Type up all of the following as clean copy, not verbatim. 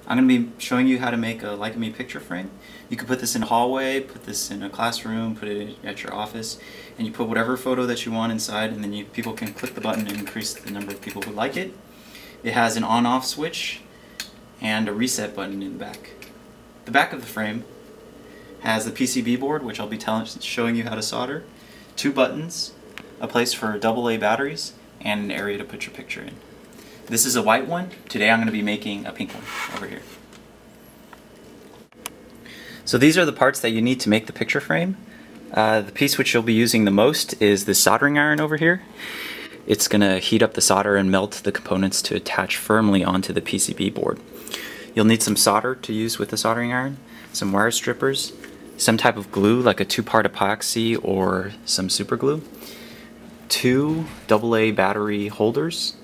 I'm going to be showing you how to make a Likame picture frame. You can put this in a hallway, put this in a classroom, put it at your office, and you put whatever photo that you want inside, and then people can click the button and increase the number of people who like it. It has an on-off switch and a reset button in the back. The back of the frame has the PCB board, which I'll be showing you how to solder, 2 buttons, a place for AA batteries, and an area to put your picture in. This is a white one. Today I'm going to be making a pink one over here. So these are the parts that you need to make the picture frame. The piece which you'll be using the most is this soldering iron over here. It's going to heat up the solder and melt the components to attach firmly onto the PCB board. You'll need some solder to use with the soldering iron, some wire strippers, some type of glue like a 2-part epoxy or some super glue, 2 AA battery holders,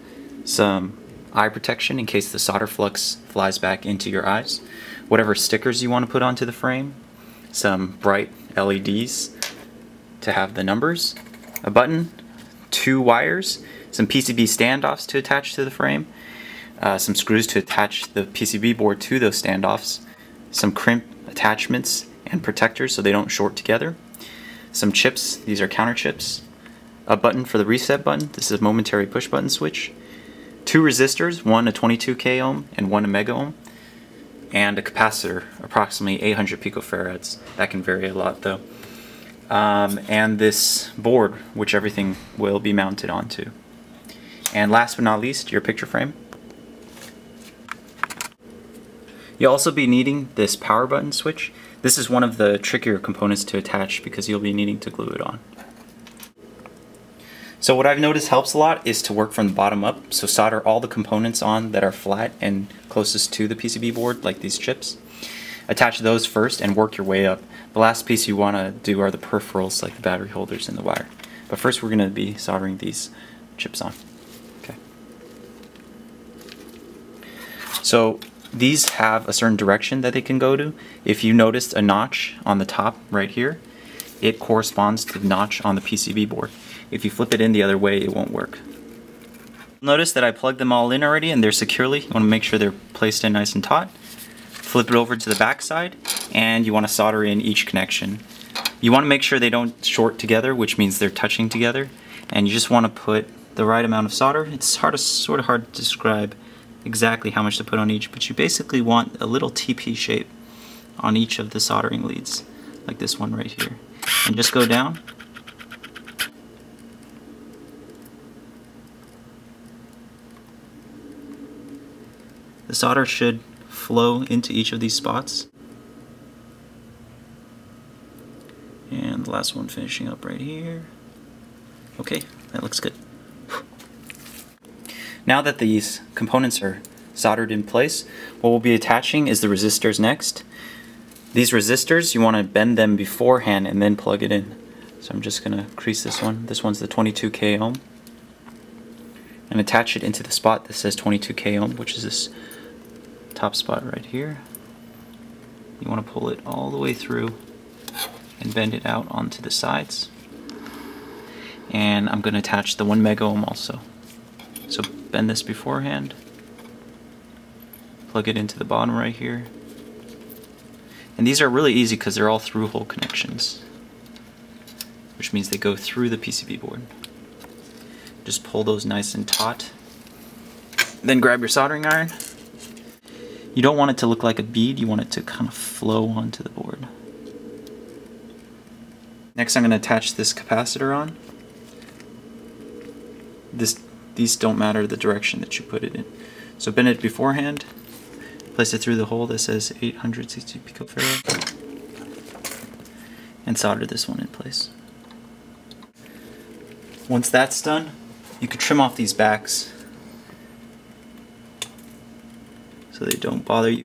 some eye protection in case the solder flux flies back into your eyes, whatever stickers you want to put onto the frame, some bright LEDs to have the numbers, a button, 2 wires, some PCB standoffs to attach to the frame, some screws to attach the PCB board to those standoffs, some crimp attachments and protectors so they don't short together, some chips, these are counter chips, a button for the reset button, this is a momentary push button switch, 2 resistors, one a 22k ohm and one a mega ohm, and a capacitor, approximately 800 picofarads. That can vary a lot though. And this board, which everything will be mounted onto. And last but not least, your picture frame. You'll also be needing this power button switch. This is one of the trickier components to attach because you'll be needing to glue it on. So what I've noticed helps a lot is to work from the bottom up, so solder all the components on that are flat and closest to the PCB board, like these chips. Attach those first and work your way up. The last piece you want to do are the peripherals, like the battery holders and the wire. But first we're going to be soldering these chips on. Okay. So these have a certain direction that they can go to. If you noticed a notch on the top right here, it corresponds to the notch on the PCB board. If you flip it in the other way, it won't work. Notice that I plugged them all in already and they're securely. You want to make sure they're placed in nice and taut. Flip it over to the back side and you want to solder in each connection. You want to make sure they don't short together, which means they're touching together, and you just want to put the right amount of solder. It's sort of hard to describe exactly how much to put on each, but you basically want a little TP shape on each of the soldering leads, like this one right here. And just go down. The solder should flow into each of these spots. And the last one finishing up right here. Okay, that looks good. Now that these components are soldered in place, what we'll be attaching is the resistors next. These resistors, you want to bend them beforehand and then plug it in. So I'm just going to crease this one. This one's the 22k ohm. And attach it into the spot that says 22k ohm, which is this top spot right here. You want to pull it all the way through and bend it out onto the sides. And I'm going to attach the 1 mega ohm also. So bend this beforehand, plug it into the bottom right here. And these are really easy because they're all through-hole connections, which means they go through the PCB board. Just pull those nice and taut. Then grab your soldering iron. You don't want it to look like a bead, you want it to kind of flow onto the board. Next I'm going to attach this capacitor on. These don't matter the direction that you put it in. So bend it beforehand, place it through the hole that says 860 picofarad, and solder this one in place. Once that's done, you can trim off these backs so they don't bother you.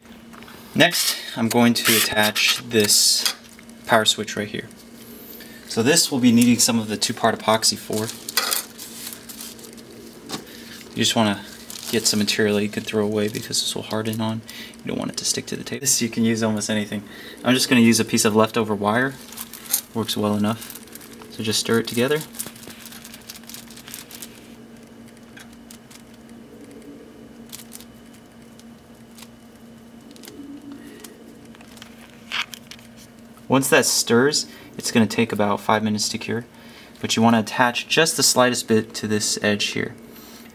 Next, I'm going to attach this power switch right here. So this will be needing some of the 2-part epoxy for. You just want to get some material that you can throw away because this will harden on. You don't want it to stick to the tape. This you can use almost anything. I'm just going to use a piece of leftover wire. Works well enough. So just stir it together. Once that stirs, it's going to take about 5 minutes to cure. But you want to attach just the slightest bit to this edge here.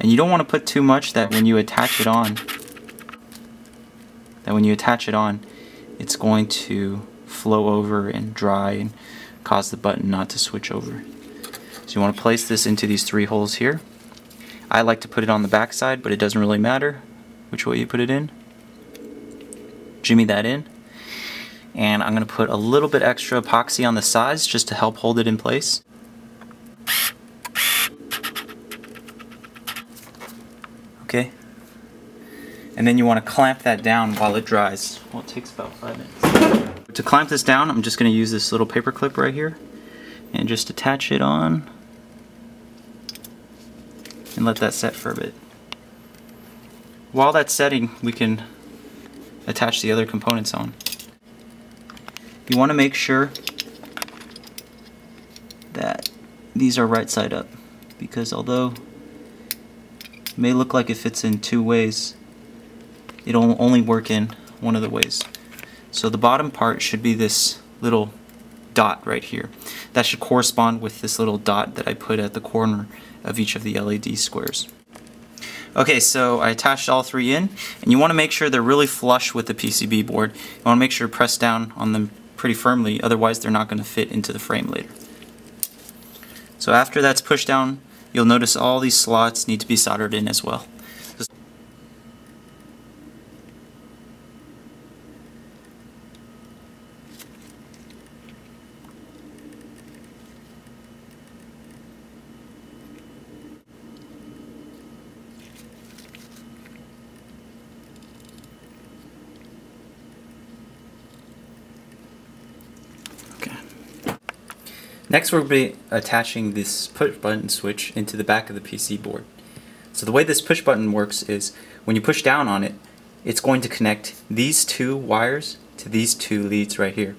And you don't want to put too much that when you attach it on, it's going to flow over and dry and cause the button not to switch over. So you want to place this into these 3 holes here. I like to put it on the back side, but it doesn't really matter which way you put it in. Jimmy that in. And I'm going to put a little bit extra epoxy on the sides just to help hold it in place. Okay. And then you want to clamp that down while it dries. Well, it takes about 5 minutes. To clamp this down, I'm just going to use this little paper clip right here and just attach it on and let that set for a bit. While that's setting, we can attach the other components on. You want to make sure that these are right side up, because although it may look like it fits in 2 ways, it'll only work in one of the ways. So the bottom part should be this little dot right here. That should correspond with this little dot that I put at the corner of each of the LED squares. Okay, so I attached all 3 in, and you want to make sure they're really flush with the PCB board. You want to make sure to press down on them pretty firmly, otherwise they're not going to fit into the frame later. So after that's pushed down, you'll notice all these slots need to be soldered in as well. Next we'll be attaching this push button switch into the back of the PC board. So the way this push button works is when you push down on it, it's going to connect these 2 wires to these 2 leads right here.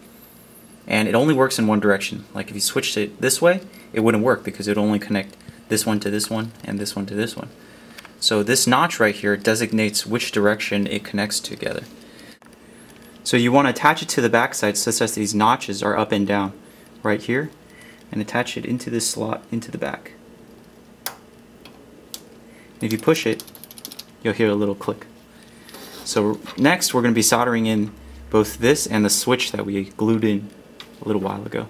And it only works in one direction. Like if you switched it this way, it wouldn't work because it would only connect this one to this one and this one to this one. So this notch right here designates which direction it connects together. So you want to attach it to the back side such that these notches are up and down right here, and attach it into this slot into the back. And if you push it, you'll hear a little click. So next we're going to be soldering in both this and the switch that we glued in a little while ago.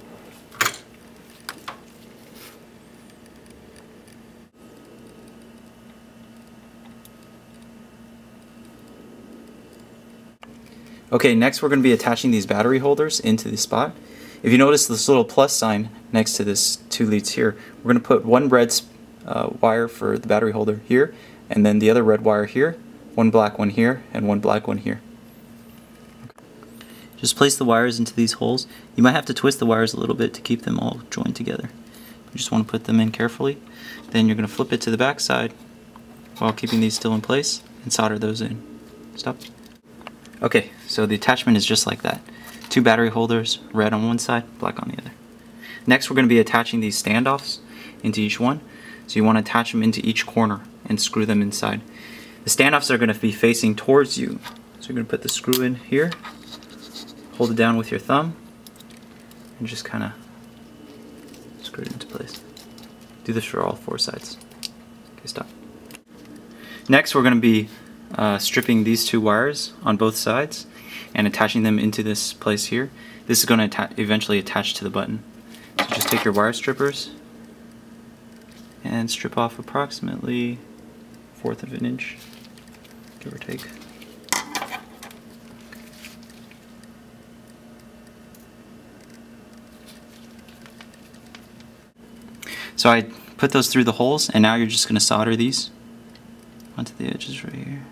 Okay, next we're going to be attaching these battery holders into the spot. If you notice this little plus sign next to this 2 leads here, we're going to put one red wire for the battery holder here, and then the other red wire here, one black one here, and one black one here. Just place the wires into these holes. You might have to twist the wires a little bit to keep them all joined together. You just want to put them in carefully. Then you're going to flip it to the back side while keeping these still in place and solder those in. Stop. Okay, so the attachment is just like that. 2 battery holders, red on one side, black on the other. Next we're going to be attaching these standoffs into each one. So you want to attach them into each corner and screw them inside. The standoffs are going to be facing towards you. So you're going to put the screw in here, hold it down with your thumb, and just kind of screw it into place. Do this for all 4 sides. Okay, stop. Next we're going to be stripping these 2 wires on both sides and attaching them into this place here. This is going to eventually attach to the button. So just take your wire strippers and strip off approximately 1/4 of an inch, give or take. So I put those through the holes, and now you're just going to solder these onto the edges right here.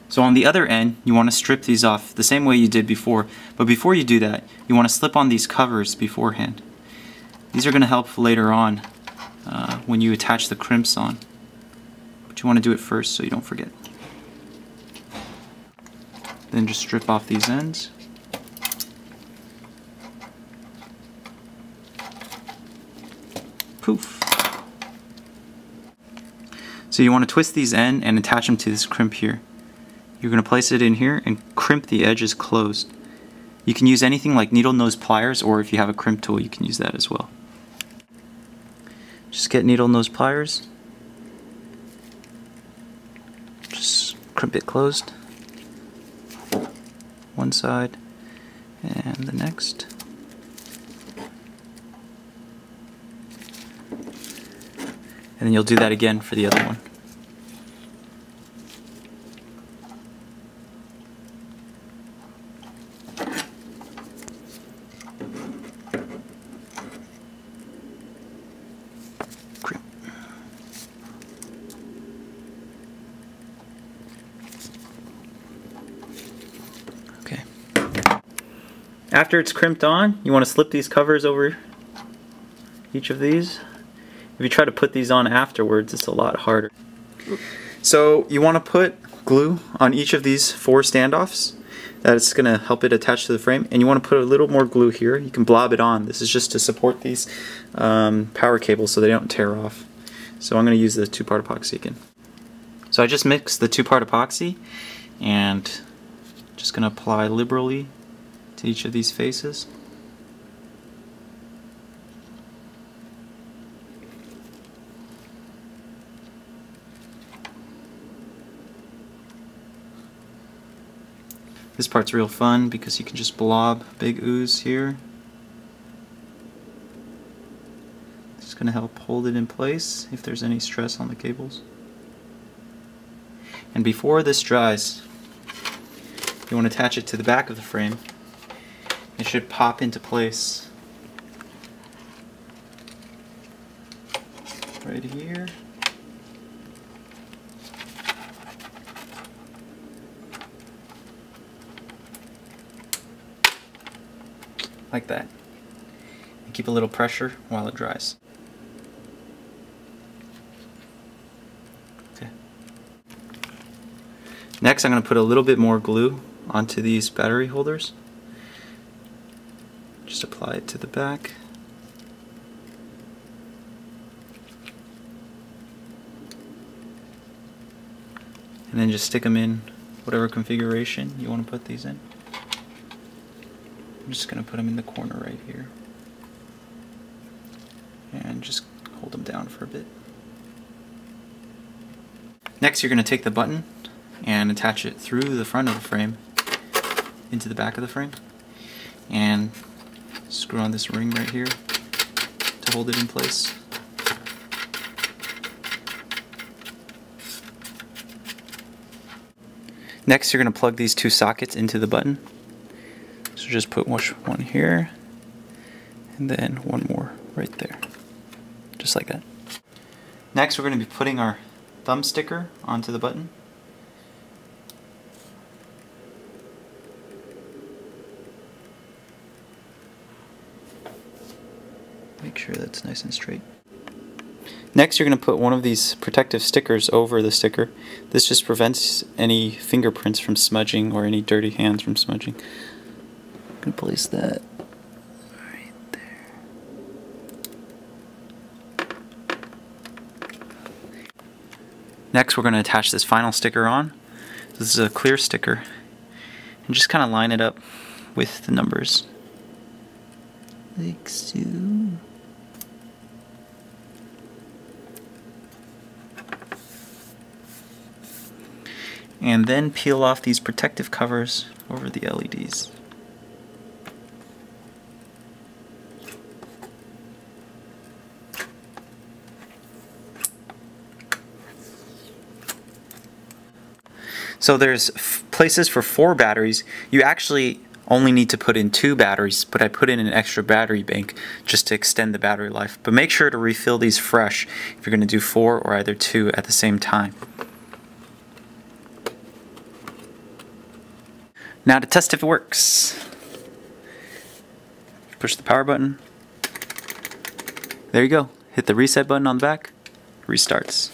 So on the other end, you want to strip these off the same way you did before, but before you do that, you want to slip on these covers beforehand. These are going to help later on when you attach the crimps on, but you want to do it first so you don't forget. Then just strip off these ends. Poof. So you want to twist these in and attach them to this crimp here. You're going to place it in here and crimp the edges closed. You can use anything like needle nose pliers, or if you have a crimp tool you can use that as well. Just get needle nose pliers. Just crimp it closed. One side and the next. And then you'll do that again for the other one. Okay. After it's crimped on, you want to slip these covers over each of these. If you try to put these on afterwards, it's a lot harder. So you want to put glue on each of these 4 standoffs. That's going to help it attach to the frame. And you want to put a little more glue here. You can blob it on. This is just to support these power cables so they don't tear off. So I'm going to use the 2-part epoxy again. So I just mixed the 2-part epoxy and just going to apply liberally to each of these faces. This part's real fun because you can just blob big ooze here. It's going to help hold it in place if there's any stress on the cables. And before this dries, you want to attach it to the back of the frame. It should pop into place right here. Like that. And keep a little pressure while it dries. Okay. Next I'm going to put a little bit more glue onto these battery holders. Just apply it to the back. And then just stick them in whatever configuration you want to put these in. I'm just going to put them in the corner right here. And just hold them down for a bit. Next you're going to take the button and attach it through the front of the frame into the back of the frame. And screw on this ring right here to hold it in place. Next you're going to plug these 2 sockets into the button. So just put one here, and then one more right there, just like that. Next we're going to be putting our thumb sticker onto the button. Make sure that's nice and straight. Next you're going to put one of these protective stickers over the sticker. This just prevents any fingerprints from smudging or any dirty hands from smudging. I'm going to place that right there. Next we're going to attach this final sticker on. This is a clear sticker. And just kind of line it up with the numbers. Like so. And then peel off these protective covers over the LEDs. So there's places for 4 batteries. You actually only need to put in 2 batteries, but I put in an extra battery bank just to extend the battery life. But make sure to refill these fresh if you're going to do 4 or either 2 at the same time. Now to test if it works. Push the power button. There you go. Hit the reset button on the back. Restarts.